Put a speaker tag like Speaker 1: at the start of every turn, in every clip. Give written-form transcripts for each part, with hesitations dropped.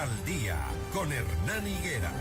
Speaker 1: al Día con Hernán Higuera.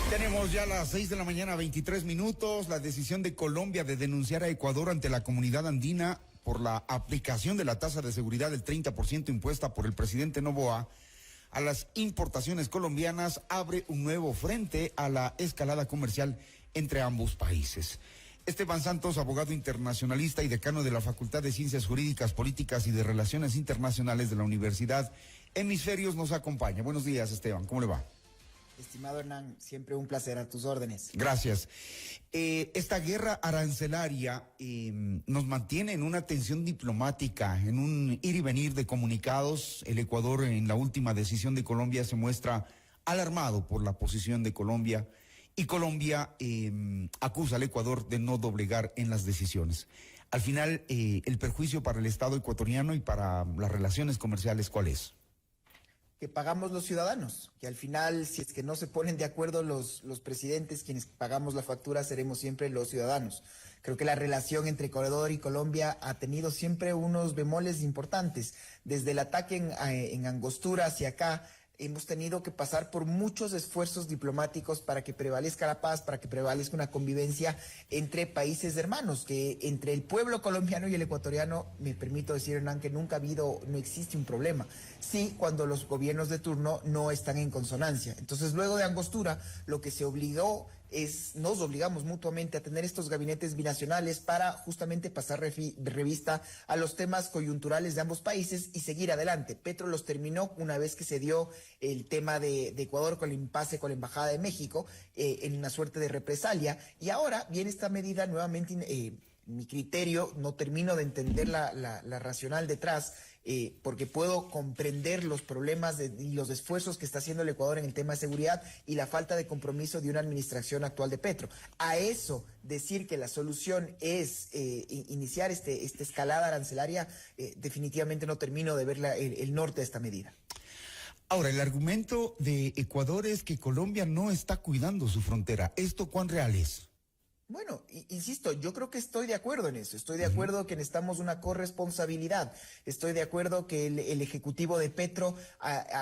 Speaker 2: Tenemos ya las 6 de la mañana, 23 minutos. La decisión de Colombia de denunciar a Ecuador ante la comunidad andina por la aplicación de la tasa de seguridad del 30% impuesta por el presidente Noboa a las importaciones colombianas abre un nuevo frente a la escalada comercial entre ambos países. Esteban Santos, abogado internacionalista y decano de la Facultad de Ciencias Jurídicas, Políticas y de Relaciones Internacionales de la Universidad Hemisferios, nos acompaña. Buenos días, Esteban, ¿cómo le va?
Speaker 3: Estimado Hernán, siempre un placer, a tus órdenes.
Speaker 2: Gracias. Esta guerra arancelaria nos mantiene en una tensión diplomática, en un ir y venir de comunicados. El Ecuador, en la última decisión de Colombia, se muestra alarmado por la posición de Colombia, y Colombia acusa al Ecuador de no doblegar en las decisiones. Al final, el perjuicio para el Estado ecuatoriano y para las relaciones comerciales, ¿cuál es?
Speaker 3: Que pagamos los ciudadanos, que al final, si es que no se ponen de acuerdo los presidentes, quienes pagamos la factura seremos siempre los ciudadanos. Creo que la relación entre Ecuador y Colombia ha tenido siempre unos bemoles importantes. Desde el ataque en Angostura hacia acá, hemos tenido que pasar por muchos esfuerzos diplomáticos para que prevalezca la paz, para que prevalezca una convivencia entre países hermanos, que entre el pueblo colombiano y el ecuatoriano, me permito decir, Hernán, que nunca no existe un problema. Sí, cuando los gobiernos de turno no están en consonancia. Entonces, luego de Angostura, lo que se obligó nos obligamos mutuamente a tener estos gabinetes binacionales para justamente pasar revista a los temas coyunturales de ambos países y seguir adelante. Petro los terminó una vez que se dio el tema de Ecuador con el impasse con la Embajada de México, en una suerte de represalia, y ahora viene esta medida nuevamente. Mi criterio, no termino de entender la racional detrás, porque puedo comprender los problemas y los esfuerzos que está haciendo el Ecuador en el tema de seguridad y la falta de compromiso de una administración actual de Petro. A eso, decir que la solución es iniciar esta escalada arancelaria, definitivamente no termino de ver el norte de esta medida.
Speaker 2: Ahora, el argumento de Ecuador es que Colombia no está cuidando su frontera. ¿Esto cuán real es?
Speaker 3: Bueno, insisto, yo creo que estoy de acuerdo en eso. Estoy de acuerdo que necesitamos una corresponsabilidad. Estoy de acuerdo que el ejecutivo de Petro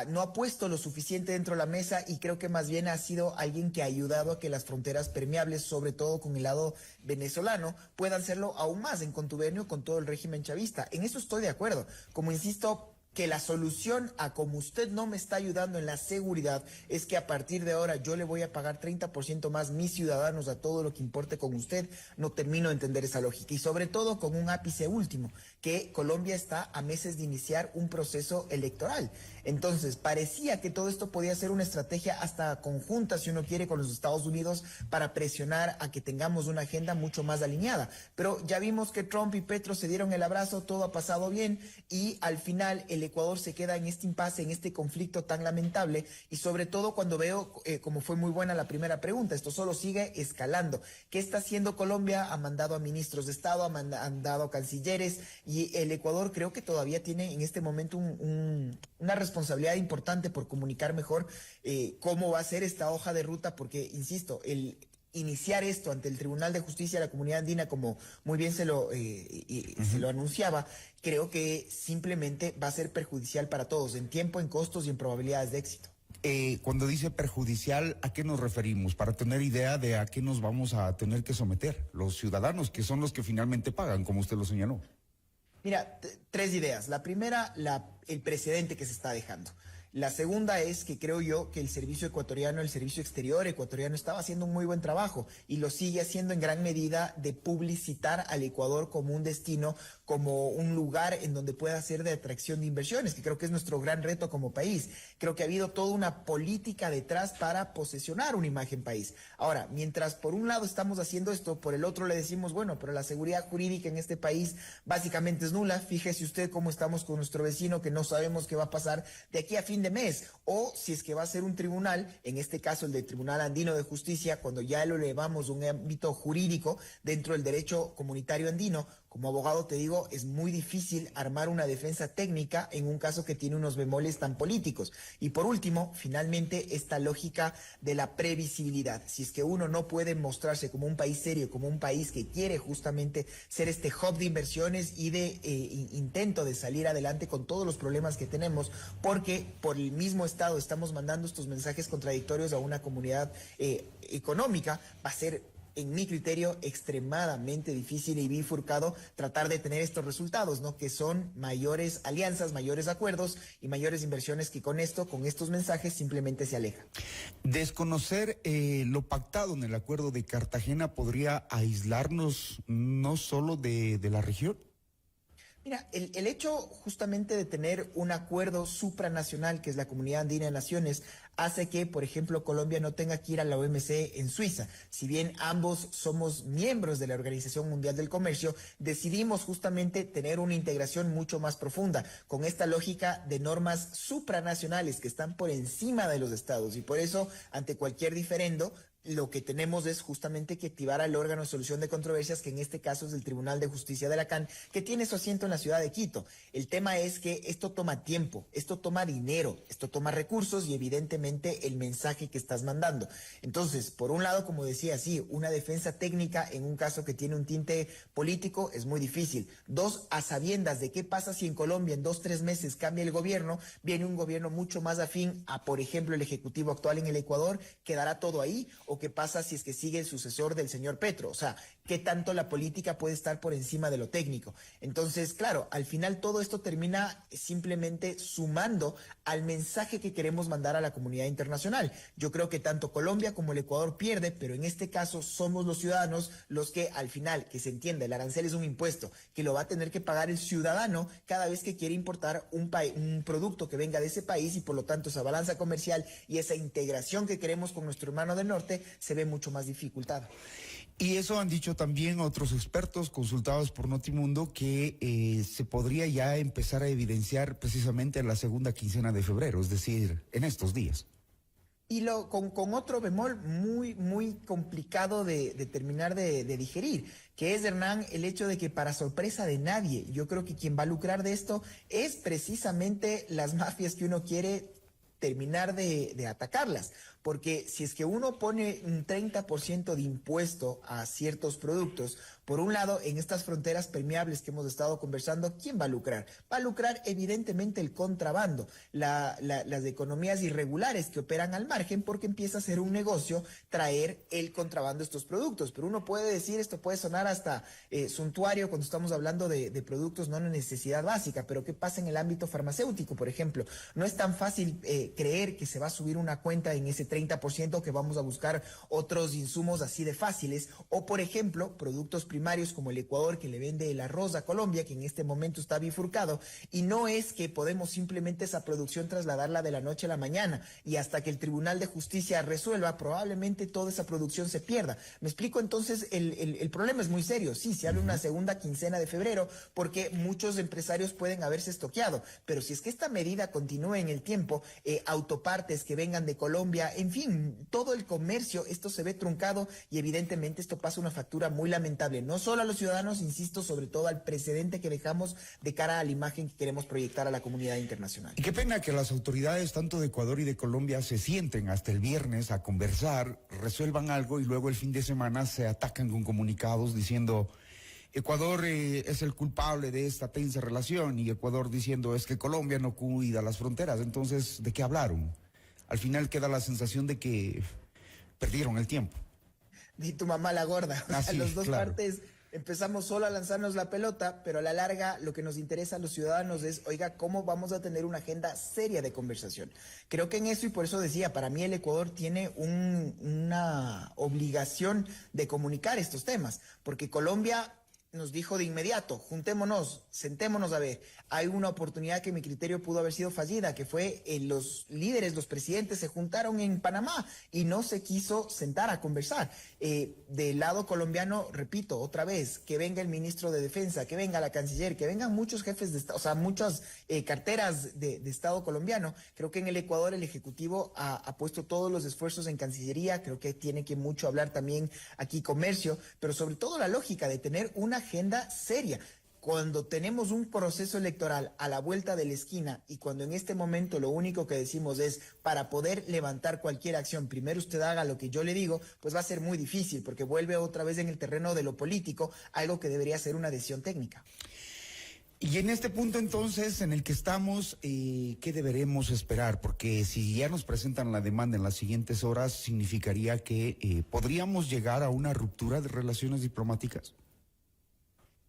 Speaker 3: no ha puesto lo suficiente dentro de la mesa, y creo que más bien ha sido alguien que ha ayudado a que las fronteras permeables, sobre todo con el lado venezolano, puedan serlo aún más en contubernio con todo el régimen chavista. En eso estoy de acuerdo. Como insisto, que la solución a como usted no me está ayudando en la seguridad es que a partir de ahora yo le voy a pagar 30% más mis ciudadanos a todo lo que importe con usted, no termino de entender esa lógica. Y sobre todo con un ápice último, que Colombia está a meses de iniciar un proceso electoral. Entonces, parecía que todo esto podía ser una estrategia hasta conjunta, si uno quiere, con los Estados Unidos para presionar a que tengamos una agenda mucho más alineada. Pero ya vimos que Trump y Petro se dieron el abrazo, todo ha pasado bien, y al final el Ecuador se queda en este impasse, en este conflicto tan lamentable, y sobre todo cuando veo, como fue muy buena la primera pregunta, esto solo sigue escalando. ¿Qué está haciendo Colombia? Ha mandado a ministros de Estado, ha mandado a cancilleres, y el Ecuador creo que todavía tiene en este momento una responsabilidad importante por comunicar mejor cómo va a ser esta hoja de ruta, porque, insisto, iniciar esto ante el Tribunal de Justicia de la Comunidad Andina, como muy bien se lo anunciaba, creo que simplemente va a ser perjudicial para todos, en tiempo, en costos y en probabilidades de éxito.
Speaker 2: Cuando dice perjudicial, ¿a qué nos referimos? Para tener idea de a qué nos vamos a tener que someter los ciudadanos, que son los que finalmente pagan, como usted lo señaló.
Speaker 3: Mira, tres ideas. La primera, el precedente que se está dejando. La segunda es que creo yo que el servicio ecuatoriano, el servicio exterior ecuatoriano, estaba haciendo un muy buen trabajo y lo sigue haciendo en gran medida, de publicitar al Ecuador como un destino, como un lugar en donde pueda ser de atracción de inversiones, que creo que es nuestro gran reto como país. Creo que ha habido toda una política detrás para posesionar una imagen país. Ahora, mientras por un lado estamos haciendo esto, por el otro le decimos, bueno, pero la seguridad jurídica en este país básicamente es nula. Fíjese usted cómo estamos con nuestro vecino, que no sabemos qué va a pasar de aquí a fin de mes, o si es que va a ser un tribunal, en este caso el del Tribunal Andino de Justicia, cuando ya lo elevamos a un ámbito jurídico dentro del derecho comunitario andino, Como abogado te digo, es muy difícil armar una defensa técnica en un caso que tiene unos bemoles tan políticos. Y por último, finalmente, esta lógica de la previsibilidad. Si es que uno no puede mostrarse como un país serio, como un país que quiere justamente ser este hub de inversiones y de intento de salir adelante con todos los problemas que tenemos, porque por el mismo Estado estamos mandando estos mensajes contradictorios a una comunidad económica, va a ser, en mi criterio, extremadamente difícil y bifurcado tratar de tener estos resultados, ¿no? Que son mayores alianzas, mayores acuerdos y mayores inversiones que con estos mensajes simplemente se alejan.
Speaker 2: Desconocer lo pactado en el acuerdo de Cartagena podría aislarnos no solo de la región.
Speaker 3: Mira, el hecho justamente de tener un acuerdo supranacional, que es la Comunidad Andina de Naciones, hace que, por ejemplo, Colombia no tenga que ir a la OMC en Suiza. Si bien ambos somos miembros de la Organización Mundial del Comercio, decidimos justamente tener una integración mucho más profunda, con esta lógica de normas supranacionales que están por encima de los estados. Y por eso, ante cualquier diferendo, lo que tenemos es justamente que activar al órgano de solución de controversias, que en este caso es el Tribunal de Justicia de la CAN, que tiene su asiento en la ciudad de Quito. El tema es que esto toma tiempo, esto toma dinero, esto toma recursos y evidentemente el mensaje que estás mandando. Entonces, por un lado, como decía, sí, una defensa técnica en un caso que tiene un tinte político es muy difícil. Dos, a sabiendas de qué pasa si en Colombia en 2-3 meses cambia el gobierno, viene un gobierno mucho más afín a, por ejemplo, el ejecutivo actual en el Ecuador, ¿quedará todo ahí? ¿O qué pasa si es que sigue el sucesor del señor Petro? O sea, ¿qué tanto la política puede estar por encima de lo técnico? Entonces, claro, al final todo esto termina simplemente sumando al mensaje que queremos mandar a la comunidad internacional. Yo creo que tanto Colombia como el Ecuador pierde, pero en este caso somos los ciudadanos los que al final, que se entienda, el arancel es un impuesto que lo va a tener que pagar el ciudadano cada vez que quiere importar un producto que venga de ese país, y por lo tanto esa balanza comercial y esa integración que queremos con nuestro hermano del norte se ve mucho más dificultada.
Speaker 2: Y eso han dicho también otros expertos consultados por Notimundo, que se podría ya empezar a evidenciar precisamente en la segunda quincena de febrero, es decir, en estos días.
Speaker 3: Y con otro bemol muy complicado de terminar de digerir, que es, Hernán, el hecho de que, para sorpresa de nadie, yo creo que quien va a lucrar de esto es precisamente las mafias que uno quiere terminar de atacarlas. Porque si es que uno pone un 30% de impuesto a ciertos productos, por un lado, en estas fronteras permeables que hemos estado conversando, ¿quién va a lucrar? Va a lucrar evidentemente el contrabando, las economías irregulares que operan al margen, porque empieza a ser un negocio traer el contrabando de estos productos. Pero uno puede decir, esto puede sonar hasta suntuario cuando estamos hablando de productos no de necesidad básica, pero ¿qué pasa en el ámbito farmacéutico, por ejemplo? No es tan fácil creer que se va a subir una cuenta en ese 30%, que vamos a buscar otros insumos así de fáciles, o por ejemplo, productos primarios como el Ecuador, que le vende el arroz a Colombia, que en este momento está bifurcado, y no es que podemos simplemente esa producción trasladarla de la noche a la mañana, y hasta que el Tribunal de Justicia resuelva, probablemente toda esa producción se pierda. Me explico. Entonces, el problema es muy serio. Sí, se habla de una segunda quincena de febrero, porque muchos empresarios pueden haberse estoqueado, pero si es que esta medida continúa en el tiempo, autopartes que vengan de Colombia, en fin, todo el comercio, esto se ve truncado, y evidentemente esto pasa una factura muy lamentable, no solo a los ciudadanos, insisto, sobre todo al precedente que dejamos de cara a la imagen que queremos proyectar a la comunidad internacional.
Speaker 2: Y qué pena que las autoridades tanto de Ecuador y de Colombia se sienten hasta el viernes a conversar, resuelvan algo, y luego el fin de semana se atacan con comunicados diciendo Ecuador es el culpable de esta tensa relación, y Ecuador diciendo es que Colombia no cuida las fronteras. Entonces, ¿de qué hablaron? Al final queda la sensación de que perdieron el tiempo.
Speaker 3: Di tu mamá la gorda. O sea, las dos partes empezamos solo a lanzarnos la pelota, pero a la larga lo que nos interesa a los ciudadanos es, oiga, ¿cómo vamos a tener una agenda seria de conversación? Creo que en eso, y por eso decía, para mí el Ecuador tiene una obligación de comunicar estos temas, porque Colombia nos dijo de inmediato, juntémonos, sentémonos a ver. Hay una oportunidad que, en mi criterio, pudo haber sido fallida, que fue los líderes, los presidentes se juntaron en Panamá y no se quiso sentar a conversar. Del lado colombiano, repito, otra vez, que venga el ministro de Defensa, que venga la canciller, que vengan muchos jefes de Estado, o sea, muchas carteras de Estado colombiano. Creo que en el Ecuador el Ejecutivo ha puesto todos los esfuerzos en Cancillería, creo que tiene que mucho hablar también aquí comercio, pero sobre todo la lógica de tener una agenda seria. cuando tenemos un proceso electoral a la vuelta de la esquina y cuando en este momento lo único que decimos es para poder levantar cualquier acción, primero usted haga lo que yo le digo, pues va a ser muy difícil porque vuelve otra vez en el terreno de lo político, algo que debería ser una decisión técnica.
Speaker 2: Y en este punto entonces en el que estamos, ¿qué deberemos esperar? Porque si ya nos presentan la demanda en las siguientes horas, significaría que podríamos llegar a una ruptura de relaciones diplomáticas.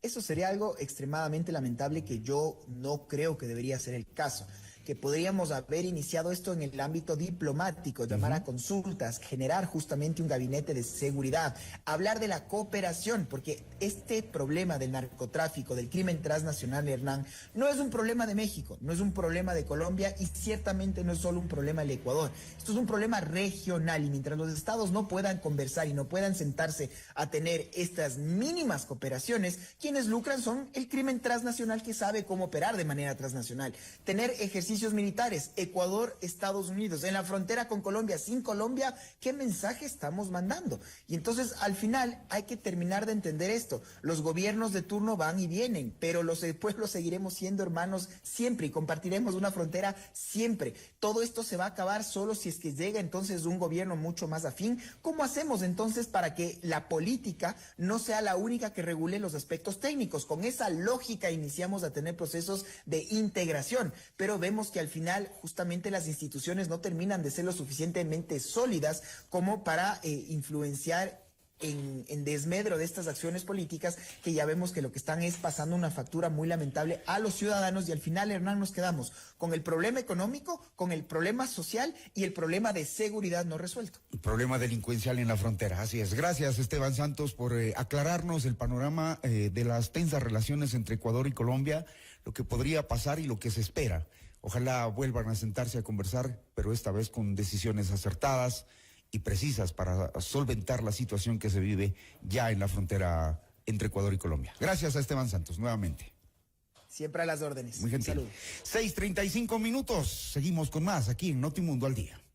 Speaker 3: Eso sería algo extremadamente lamentable que yo no creo que debería ser el caso. Que podríamos haber iniciado esto en el ámbito diplomático, llamar a consultas, generar justamente un gabinete de seguridad, hablar de la cooperación, porque este problema del narcotráfico, del crimen transnacional, Hernán, no es un problema de México, no es un problema de Colombia y ciertamente no es solo un problema del Ecuador. Esto es un problema regional y mientras los estados no puedan conversar y no puedan sentarse a tener estas mínimas cooperaciones, quienes lucran son el crimen transnacional que sabe cómo operar de manera transnacional. Tener ejercicios militares, Ecuador, Estados Unidos, en la frontera con Colombia, sin Colombia, ¿qué mensaje estamos mandando? Y entonces al final hay que terminar de entender esto. Los gobiernos de turno van y vienen, pero los pueblos seguiremos siendo hermanos siempre y compartiremos una frontera siempre. Todo esto se va a acabar solo si es que llega entonces un gobierno mucho más afín. ¿Cómo hacemos entonces para que la política no sea la única que regule los aspectos técnicos? Con esa lógica iniciamos a tener procesos de integración, pero vemos que al final justamente las instituciones no terminan de ser lo suficientemente sólidas como para influenciar en desmedro de estas acciones políticas que ya vemos que lo que están es pasando una factura muy lamentable a los ciudadanos y al final, Hernán, nos quedamos con el problema económico, con el problema social y el problema de seguridad no resuelto.
Speaker 2: El problema delincuencial en la frontera, así es. Gracias, Esteban Santos, por aclararnos el panorama de las tensas relaciones entre Ecuador y Colombia, lo que podría pasar y lo que se espera. Ojalá vuelvan a sentarse a conversar, pero esta vez con decisiones acertadas y precisas para solventar la situación que se vive ya en la frontera entre Ecuador y Colombia. Gracias a Esteban Santos, nuevamente.
Speaker 3: Siempre a las órdenes.
Speaker 2: Muy gentil.
Speaker 3: Salud.
Speaker 2: 6:35 minutos. Seguimos con más aquí en Notimundo al Día.